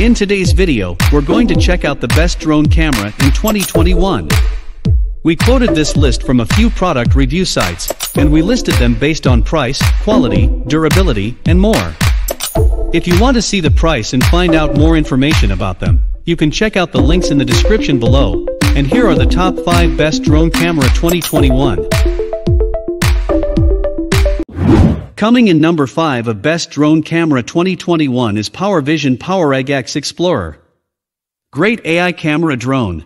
In today's video, we're going to check out the best drone camera in 2021. We quoted this list from a few product review sites, and we listed them based on price, quality, durability, and more. If you want to see the price and find out more information about them, you can check out the links in the description below, and here are the top 5 best drone camera 2021. Coming in number 5 of best drone camera 2021 is PowerVision PowerEgg X Explorer. Great AI camera drone.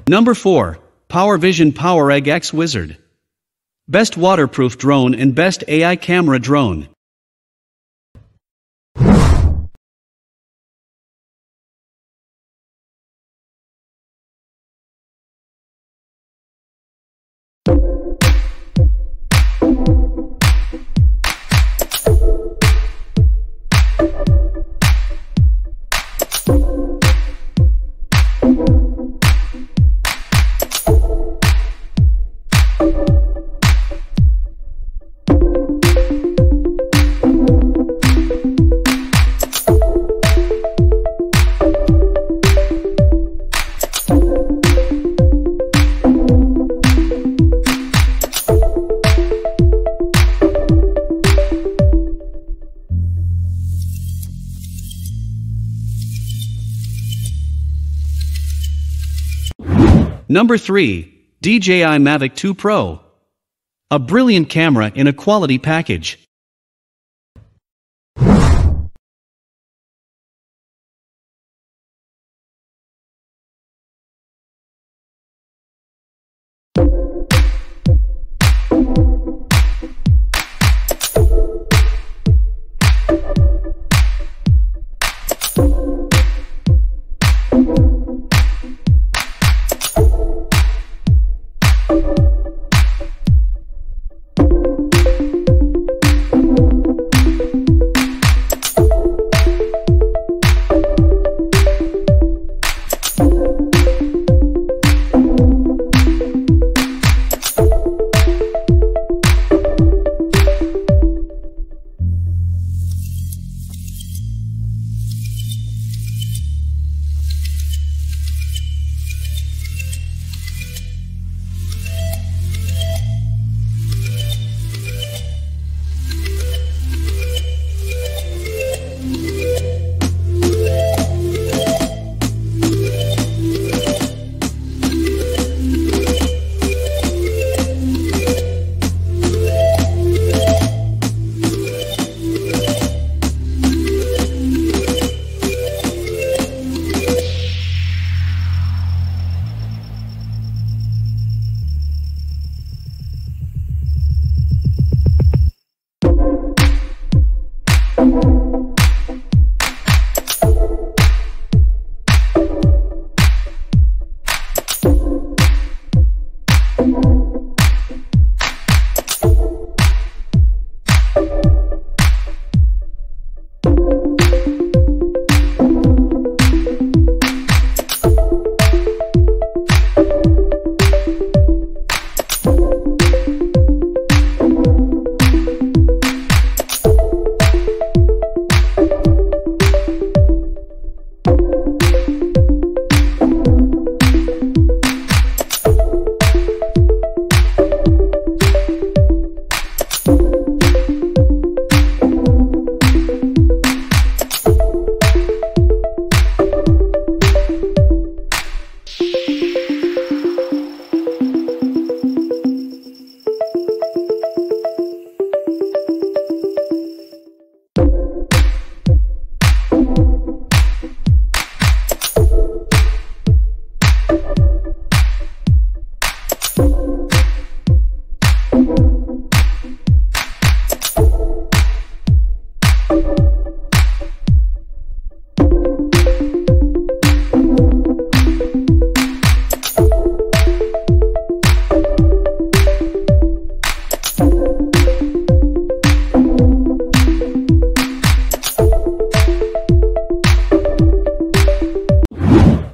Number 4. PowerVision PowerEgg X Wizard. Best waterproof drone and best AI camera drone. Number 3. DJI Mavic 2 Pro. A brilliant camera in a quality package.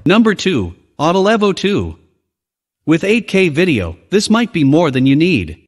Number 2. Autolevo 2. With 8K video, this might be more than you need.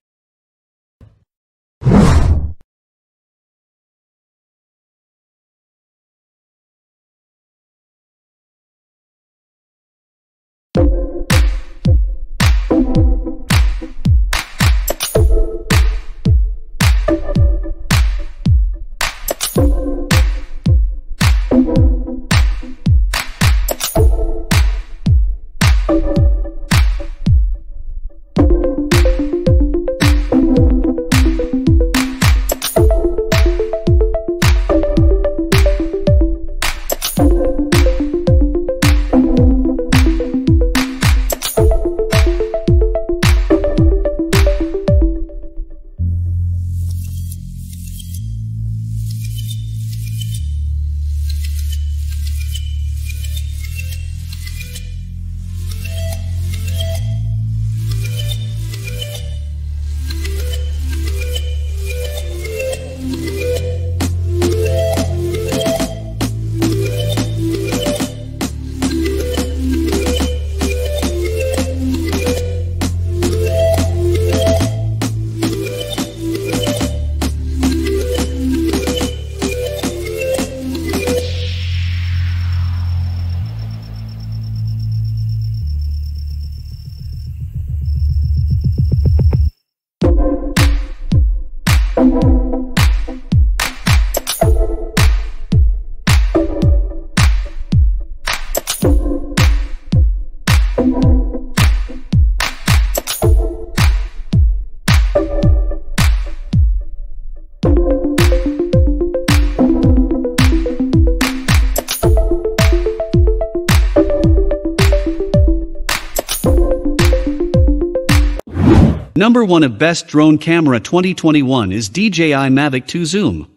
Number 1 of Best Drone Camera 2021 is DJI Mavic 2 Zoom.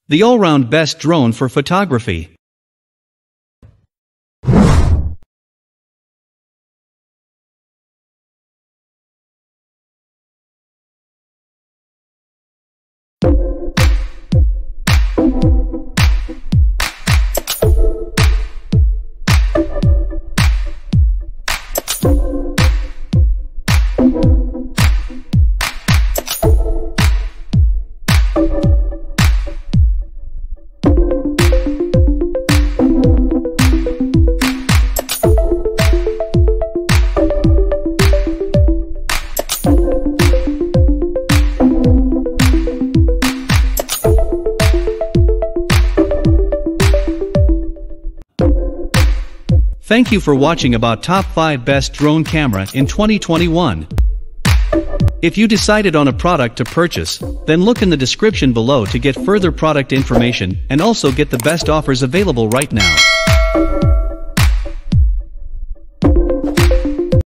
The all-round best drone for photography. Thank you for watching about top 5 best drone camera in 2021. If you decided on a product to purchase, then look in the description below to get further product information and also get the best offers available right now.